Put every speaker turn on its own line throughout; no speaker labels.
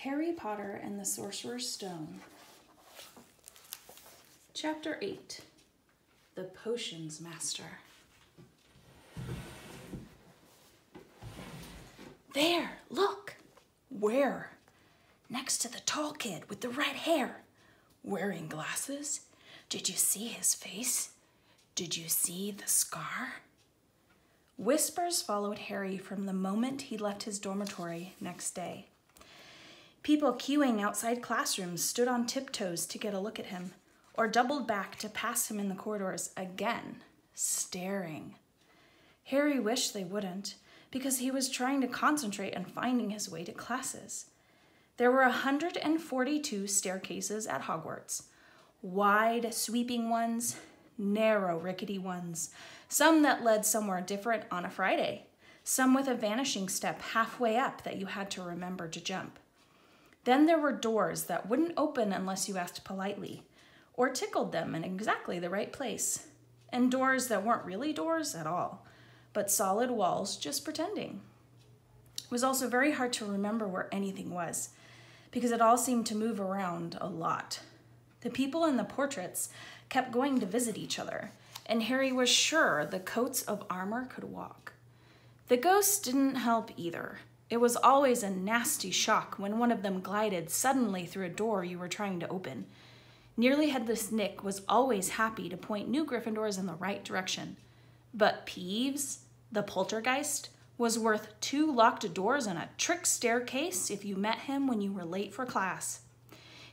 Harry Potter and the Sorcerer's Stone. Chapter 8. The Potions Master. There, look! Where? Next to the tall kid with the red hair. Wearing glasses? Did you see his face? Did you see the scar? Whispers followed Harry from the moment he left his dormitory next day. People queuing outside classrooms stood on tiptoes to get a look at him, or doubled back to pass him in the corridors again, staring. Harry wished they wouldn't, because he was trying to concentrate on finding his way to classes. There were 142 staircases at Hogwarts, wide, sweeping ones, narrow, rickety ones, some that led somewhere different on a Friday, some with a vanishing step halfway up that you had to remember to jump. Then there were doors that wouldn't open unless you asked politely, or tickled them in exactly the right place, and doors that weren't really doors at all, but solid walls just pretending. It was also very hard to remember where anything was, because it all seemed to move around a lot. The people in the portraits kept going to visit each other, and Harry was sure the coats of armor could walk. The ghosts didn't help either. It was always a nasty shock when one of them glided suddenly through a door you were trying to open. Nearly Headless Nick was always happy to point new Gryffindors in the right direction. But Peeves, the poltergeist, was worth 2 locked doors and a trick staircase if you met him when you were late for class.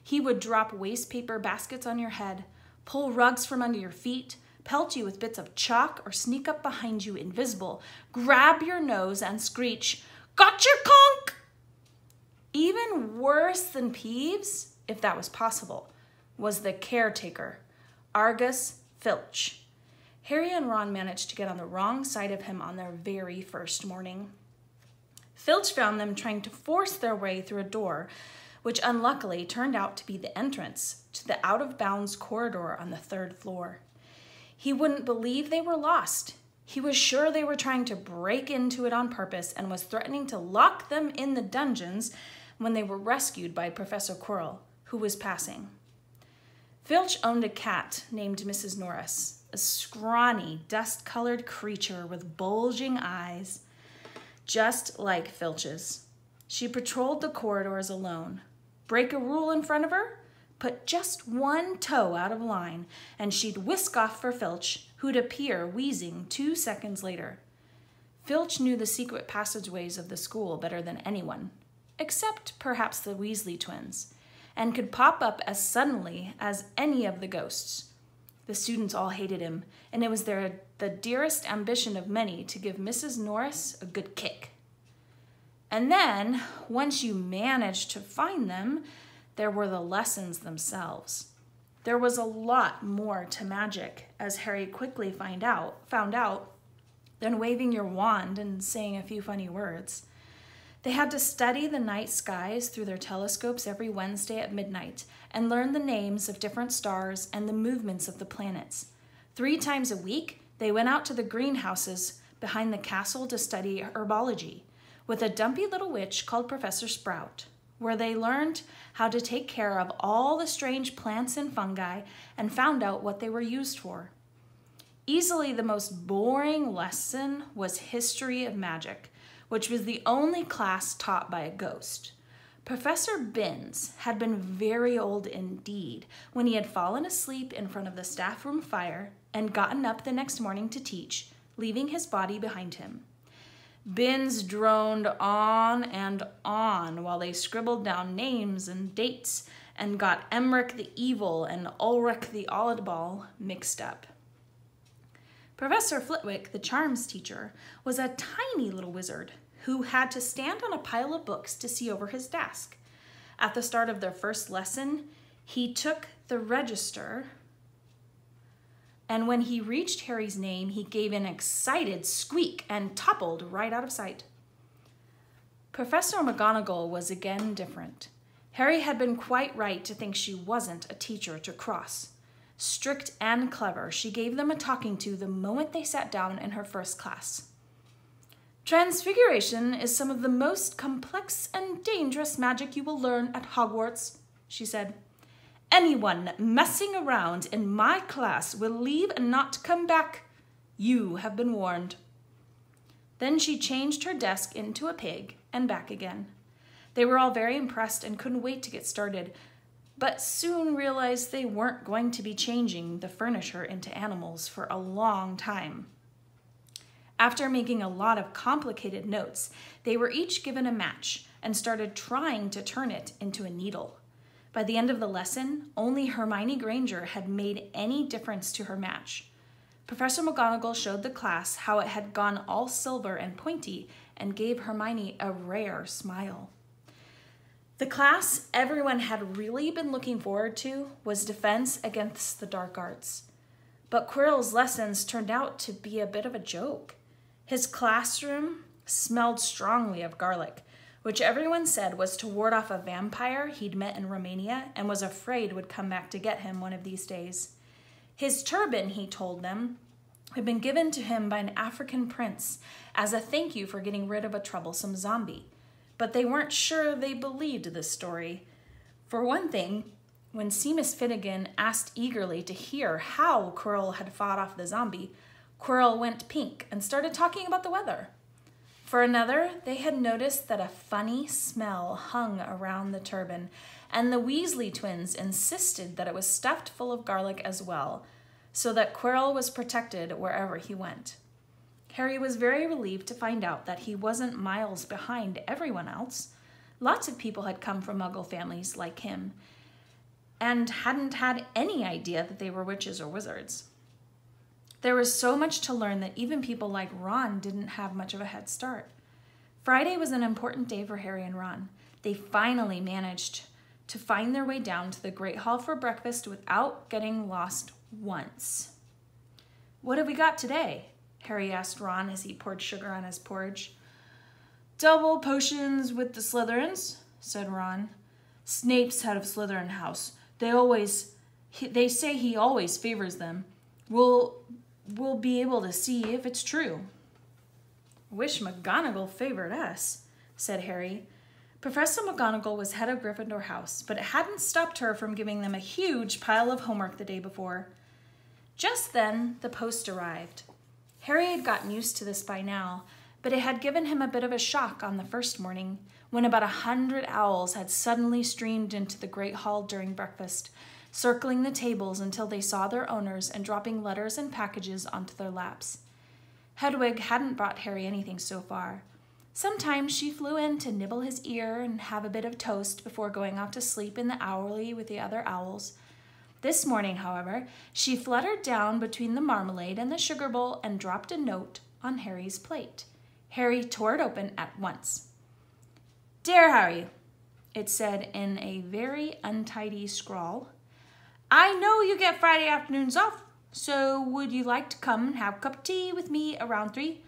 He would drop waste paper baskets on your head, pull rugs from under your feet, pelt you with bits of chalk, or sneak up behind you invisible, grab your nose and screech, "Gotcha, conk!" Even worse than Peeves, if that was possible, was the caretaker, Argus Filch. Harry and Ron managed to get on the wrong side of him on their very first morning. Filch found them trying to force their way through a door, which unluckily turned out to be the entrance to the out-of-bounds corridor on the 3rd floor. He wouldn't believe they were lost. He was sure they were trying to break into it on purpose and was threatening to lock them in the dungeons when they were rescued by Professor Quirrell, who was passing. Filch owned a cat named Mrs. Norris, a scrawny, dust-colored creature with bulging eyes, just like Filch's. She patrolled the corridors alone. Break a rule in front of her, put just one toe out of line, and she'd whisk off for Filch, who'd appear wheezing 2 seconds later. Filch knew the secret passageways of the school better than anyone, except perhaps the Weasley twins, and could pop up as suddenly as any of the ghosts. The students all hated him, and it was the dearest ambition of many to give Mrs. Norris a good kick. And then, once you managed to find them, there were the lessons themselves. There was a lot more to magic, as Harry quickly found out, than waving your wand and saying a few funny words. They had to study the night skies through their telescopes every Wednesday at midnight and learn the names of different stars and the movements of the planets. 3 times a week, they went out to the greenhouses behind the castle to study herbology with a dumpy little witch called Professor Sprout, where they learned how to take care of all the strange plants and fungi and found out what they were used for. Easily the most boring lesson was History of Magic, which was the only class taught by a ghost. Professor Binns had been very old indeed when he had fallen asleep in front of the staff room fire and gotten up the next morning to teach, leaving his body behind him. Binns droned on and on while they scribbled down names and dates and got Emmerich the Evil and Ulrich the Oddball mixed up. Professor Flitwick, the charms teacher, was a tiny little wizard who had to stand on a pile of books to see over his desk. At the start of their first lesson, he took the register, and when he reached Harry's name, he gave an excited squeak and toppled right out of sight. Professor McGonagall was again different. Harry had been quite right to think she wasn't a teacher to cross. Strict and clever, she gave them a talking to the moment they sat down in her first class. "Transfiguration is some of the most complex and dangerous magic you will learn at Hogwarts," she said. "Anyone messing around in my class will leave and not come back. You have been warned." Then she changed her desk into a pig and back again. They were all very impressed and couldn't wait to get started, but soon realized they weren't going to be changing the furniture into animals for a long time. After making a lot of complicated notes, they were each given a match and started trying to turn it into a needle. By the end of the lesson, only Hermione Granger had made any difference to her match. Professor McGonagall showed the class how it had gone all silver and pointy and gave Hermione a rare smile. The class everyone had really been looking forward to was Defense Against the Dark Arts. But Quirrell's lessons turned out to be a bit of a joke. His classroom smelled strongly of garlic, which everyone said was to ward off a vampire he'd met in Romania and was afraid would come back to get him one of these days. His turban, he told them, had been given to him by an African prince as a thank you for getting rid of a troublesome zombie. But they weren't sure they believed this story. For one thing, when Seamus Finnegan asked eagerly to hear how Quirrell had fought off the zombie, Quirrell went pink and started talking about the weather. For another, they had noticed that a funny smell hung around the turban, and the Weasley twins insisted that it was stuffed full of garlic as well, so that Quirrell was protected wherever he went. Harry was very relieved to find out that he wasn't miles behind everyone else. Lots of people had come from Muggle families like him and hadn't had any idea that they were witches or wizards. There was so much to learn that even people like Ron didn't have much of a head start. Friday was an important day for Harry and Ron. They finally managed to find their way down to the Great Hall for breakfast without getting lost once. "What have we got today?" Harry asked Ron as he poured sugar on his porridge. "Double potions with the Slytherins," said Ron. "Snape's head of Slytherin House. They say he always favors them. We'll be able to see if it's true." "Wish McGonagall favored us," said Harry. Professor McGonagall was head of Gryffindor House, but it hadn't stopped her from giving them a huge pile of homework the day before. Just then, the post arrived. Harry had gotten used to this by now, but it had given him a bit of a shock on the first morning, when about 100 owls had suddenly streamed into the Great Hall during breakfast, circling the tables until they saw their owners and dropping letters and packages onto their laps. Hedwig hadn't brought Harry anything so far. Sometimes she flew in to nibble his ear and have a bit of toast before going off to sleep in the owlery with the other owls. This morning, however, she fluttered down between the marmalade and the sugar bowl and dropped a note on Harry's plate. Harry tore it open at once. "Dear Harry," it said in a very untidy scrawl, "I know you get Friday afternoons off, so would you like to come and have a cup of tea with me around 3?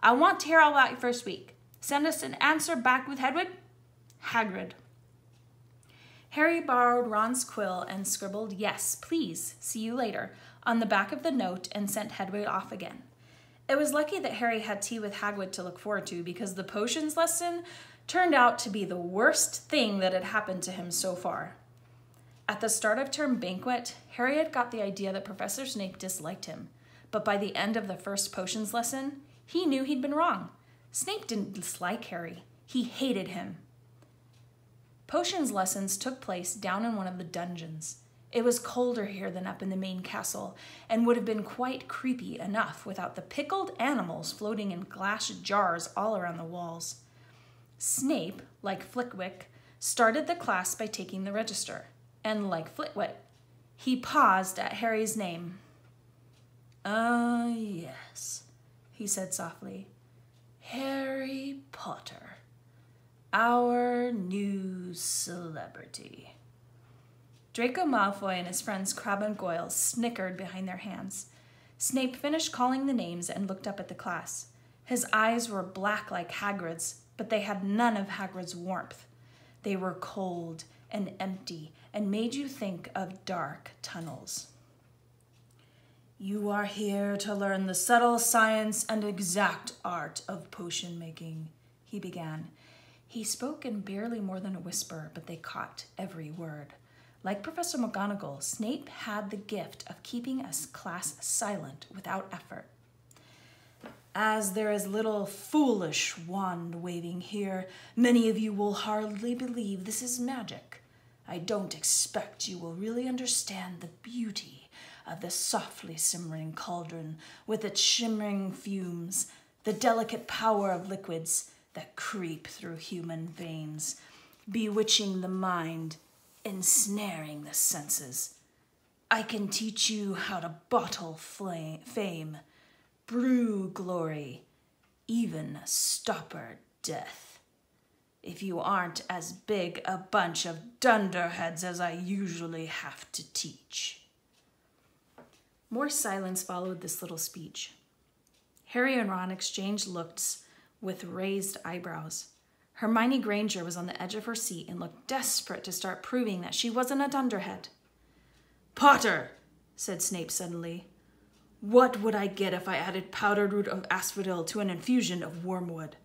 I want to hear all about your first week. Send us an answer back with Hedwig. Hagrid." Harry borrowed Ron's quill and scribbled, "Yes, please, see you later," on the back of the note and sent Hedwig off again. It was lucky that Harry had tea with Hagrid to look forward to, because the potions lesson turned out to be the worst thing that had happened to him so far. At the start of term banquet, Harry had got the idea that Professor Snape disliked him, but by the end of the first potions lesson, he knew he'd been wrong. Snape didn't dislike Harry. He hated him. Potions lessons took place down in one of the dungeons. It was colder here than up in the main castle, and would have been quite creepy enough without the pickled animals floating in glass jars all around the walls. Snape, like Flitwick, started the class by taking the register, and like Flitwick, he paused at Harry's name. Yes," he said softly. "Harry Potter, our new celebrity." Draco Malfoy and his friends Crabbe and Goyle snickered behind their hands. Snape finished calling the names and looked up at the class. His eyes were black like Hagrid's, but they had none of Hagrid's warmth. They were cold and empty and made you think of dark tunnels. You are here to learn the subtle science and exact art of potion making, he began. He spoke in barely more than a whisper, but they caught every word. Like Professor McGonagall, Snape had the gift of keeping a class silent without effort. As there is little foolish wand waving here, many of you will hardly believe this is magic. I don't expect you will really understand the beauty of the softly simmering cauldron with its shimmering fumes, the delicate power of liquids that creep through human veins, bewitching the mind, ensnaring the senses. I can teach you how to bottle fame, brew glory, even stopper death. If you aren't as big a bunch of dunderheads as I usually have to teach. More silence followed this little speech. Harry and Ron exchanged looks with raised eyebrows. Hermione Granger was on the edge of her seat and looked desperate to start proving that she wasn't a dunderhead. "Potter," said Snape suddenly, "what would I get if I added powdered root of asphodel to an infusion of wormwood?"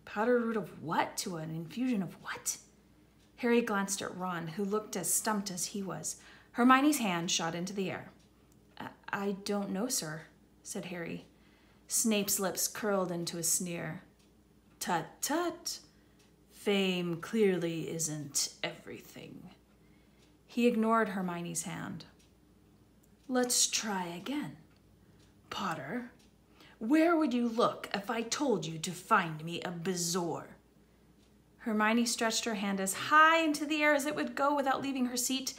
Powdered root of what to an infusion of what? Harry glanced at Ron, who looked as stumped as he was. Hermione's hand shot into the air. I don't know, sir, said Harry. Snape's lips curled into a sneer. Tut, tut. Fame clearly isn't everything. He ignored Hermione's hand. Let's try again. Potter, where would you look if I told you to find me a bezoar? Hermione stretched her hand as high into the air as it would go without leaving her seat,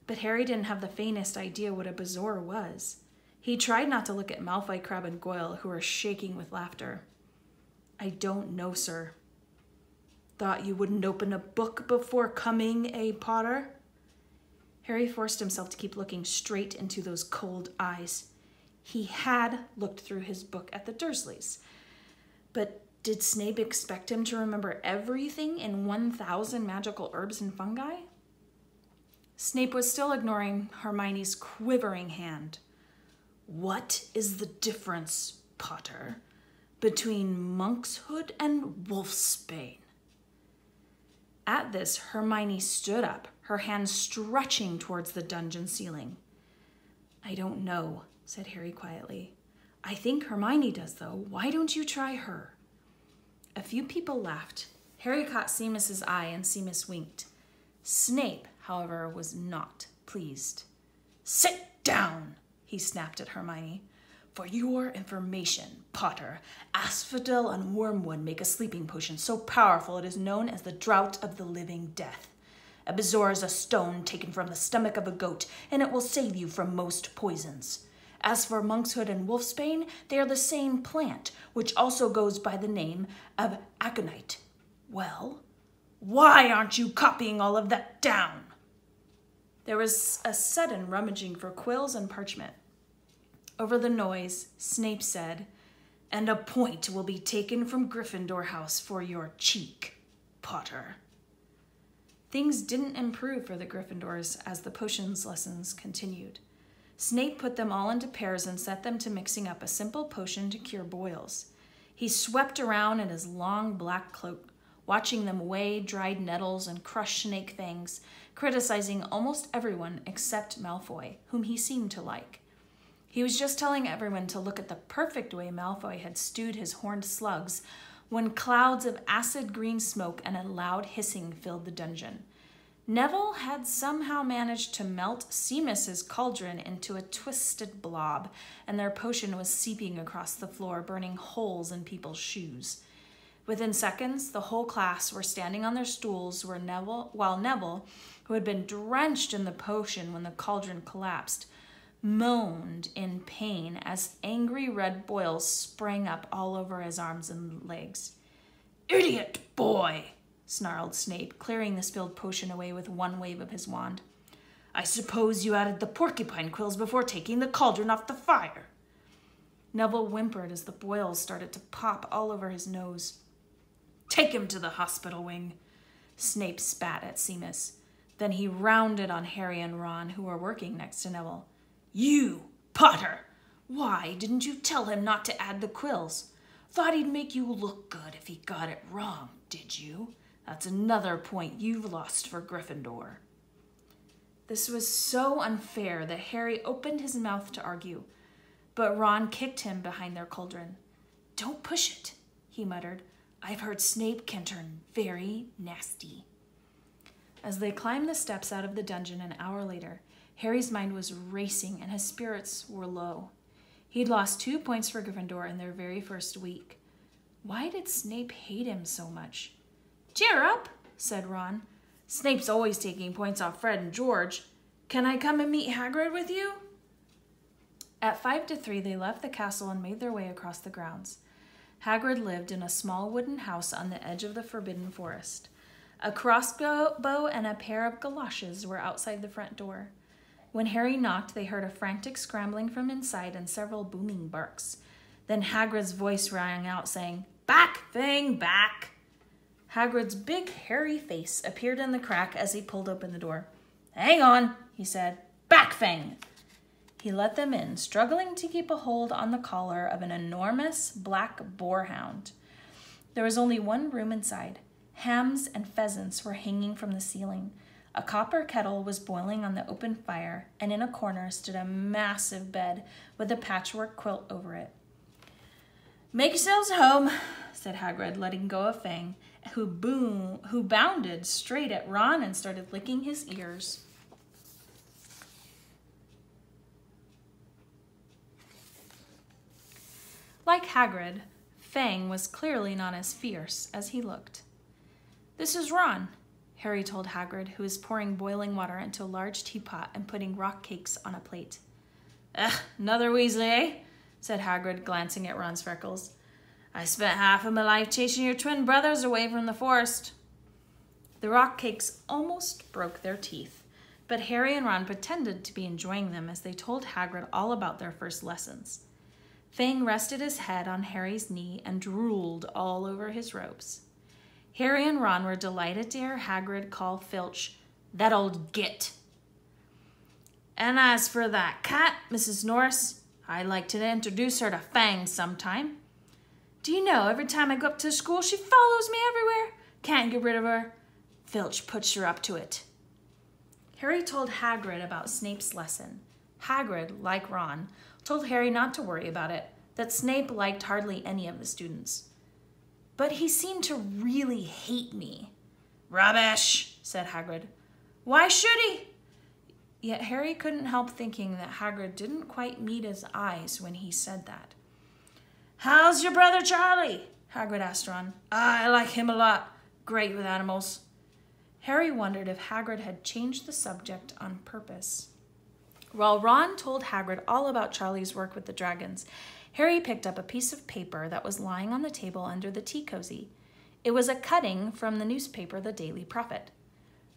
but Harry didn't have the faintest idea what a bezoar was. He tried not to look at Malfoy, Crabbe, and Goyle, who were shaking with laughter. I don't know, sir. Thought you wouldn't open a book before coming, eh, Potter? Harry forced himself to keep looking straight into those cold eyes. He had looked through his book at the Dursleys. But did Snape expect him to remember everything in 1,000 magical herbs and fungi? Snape was still ignoring Hermione's quivering hand. What is the difference, Potter, between monkshood and wolfsbane? At this, Hermione stood up, her hand stretching towards the dungeon ceiling. I don't know, said Harry quietly. I think Hermione does, though. Why don't you try her? A few people laughed. Harry caught Seamus's eye, and Seamus winked. Snape, however, was not pleased. Sit down, he snapped at Hermione. For your information, Potter, asphodel and wormwood make a sleeping potion so powerful it is known as the Draught of the Living Death. A bezoar is a stone taken from the stomach of a goat, and it will save you from most poisons. As for monkshood and wolfsbane, they are the same plant, which also goes by the name of aconite. Well, why aren't you copying all of that down? There was a sudden rummaging for quills and parchment. Over the noise, Snape said, and a point will be taken from Gryffindor House for your cheek, Potter. Things didn't improve for the Gryffindors as the potions lessons continued. Snape put them all into pairs and set them to mixing up a simple potion to cure boils. He swept around in his long black cloak, watching them weigh dried nettles and crush snake fangs, criticizing almost everyone except Malfoy, whom he seemed to like. He was just telling everyone to look at the perfect way Malfoy had stewed his horned slugs when clouds of acid green smoke and a loud hissing filled the dungeon. Neville had somehow managed to melt Seamus's cauldron into a twisted blob, and their potion was seeping across the floor, burning holes in people's shoes. Within seconds, the whole class were standing on their stools while Neville, who had been drenched in the potion when the cauldron collapsed, moaned in pain as angry red boils sprang up all over his arms and legs. Idiot boy, snarled Snape, clearing the spilled potion away with one wave of his wand. I suppose you added the porcupine quills before taking the cauldron off the fire. Neville whimpered as the boils started to pop all over his nose. Take him to the hospital wing. Snape spat at Seamus. Then he rounded on Harry and Ron, who were working next to Neville. You, Potter, why didn't you tell him not to add the quills? Thought he'd make you look good if he got it wrong, did you? That's another point you've lost for Gryffindor." This was so unfair that Harry opened his mouth to argue, but Ron kicked him behind their cauldron. "Don't push it," he muttered. "I've heard Snape can turn very nasty." As they climbed the steps out of the dungeon an hour later, Harry's mind was racing and his spirits were low. He'd lost 2 points for Gryffindor in their very first week. Why did Snape hate him so much? "Cheer up," said Ron. "Snape's always taking points off Fred and George. Can I come and meet Hagrid with you?" At 5 to 3, they left the castle and made their way across the grounds. Hagrid lived in a small wooden house on the edge of the Forbidden Forest. A crossbow and a pair of galoshes were outside the front door. When Harry knocked, they heard a frantic scrambling from inside and several booming barks. Then Hagrid's voice rang out, saying, "Back, Fang, back!" Hagrid's big, hairy face appeared in the crack as he pulled open the door. "Hang on," he said. "Back, Fang!" He let them in, struggling to keep a hold on the collar of an enormous black boarhound. There was only one room inside. Hams and pheasants were hanging from the ceiling. A copper kettle was boiling on the open fire, and in a corner stood a massive bed with a patchwork quilt over it. "Make yourselves home," said Hagrid, letting go of Fang, who bounded straight at Ron and started licking his ears. Like Hagrid, Fang was clearly not as fierce as he looked. "This is Ron," Harry told Hagrid, who was pouring boiling water into a large teapot and putting rock cakes on a plate. Another Weasley, eh?" said Hagrid, glancing at Ron's freckles. "I spent half of my life chasing your twin brothers away from the forest." The rock cakes almost broke their teeth, but Harry and Ron pretended to be enjoying them as they told Hagrid all about their first lessons. Fang rested his head on Harry's knee and drooled all over his robes. Harry and Ron were delighted to hear Hagrid call Filch "that old git." "And as for that cat, Mrs. Norris, I'd like to introduce her to Fang sometime. Do you know, every time I go up to school, she follows me everywhere. Can't get rid of her. Filch puts her up to it." Harry told Hagrid about Snape's lesson. Hagrid, like Ron, told Harry not to worry about it, that Snape liked hardly any of the students. "But he seemed to really hate me." "Rubbish," said Hagrid. "Why should he?" Yet Harry couldn't help thinking that Hagrid didn't quite meet his eyes when he said that. "How's your brother Charlie?" Hagrid asked Ron. "I like him a lot. Great with animals." Harry wondered if Hagrid had changed the subject on purpose. While Ron told Hagrid all about Charlie's work with the dragons, Harry picked up a piece of paper that was lying on the table under the tea cozy. It was a cutting from the newspaper The Daily Prophet.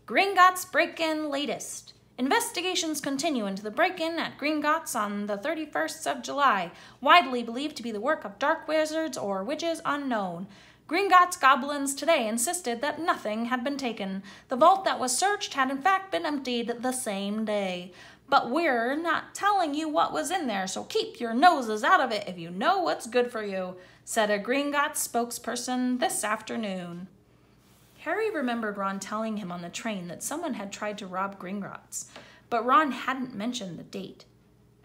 "Gringotts break-in latest. Investigations continue into the break-in at Gringotts on the 31st of July, widely believed to be the work of dark wizards or witches unknown. Gringotts goblins today insisted that nothing had been taken. The vault that was searched had in fact been emptied the same day. But we're not telling you what was in there, so keep your noses out of it if you know what's good for you," said a Gringotts spokesperson this afternoon. Harry remembered Ron telling him on the train that someone had tried to rob Gringotts, but Ron hadn't mentioned the date.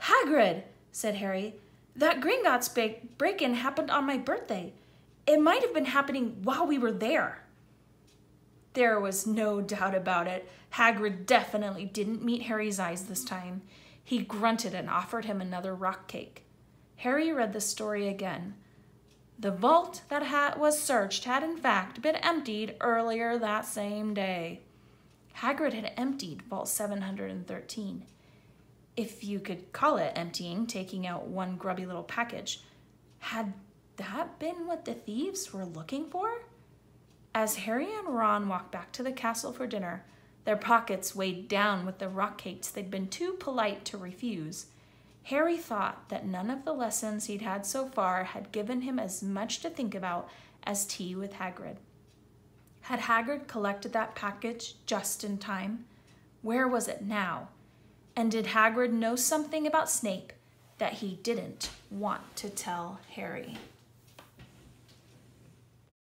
"Hagrid," said Harry, "that Gringotts break-in happened on my birthday. It might have been happening while we were there." There was no doubt about it. Hagrid definitely didn't meet Harry's eyes this time. He grunted and offered him another rock cake. Harry read the story again. The vault that was searched had in fact been emptied earlier that same day. Hagrid had emptied Vault 713. If you could call it emptying, taking out one grubby little package. Had that been what the thieves were looking for? As Harry and Ron walked back to the castle for dinner, their pockets weighed down with the rock cakes they'd been too polite to refuse, Harry thought that none of the lessons he'd had so far had given him as much to think about as tea with Hagrid. Had Hagrid collected that package just in time? Where was it now? And did Hagrid know something about Snape? that he didn't want to tell Harry.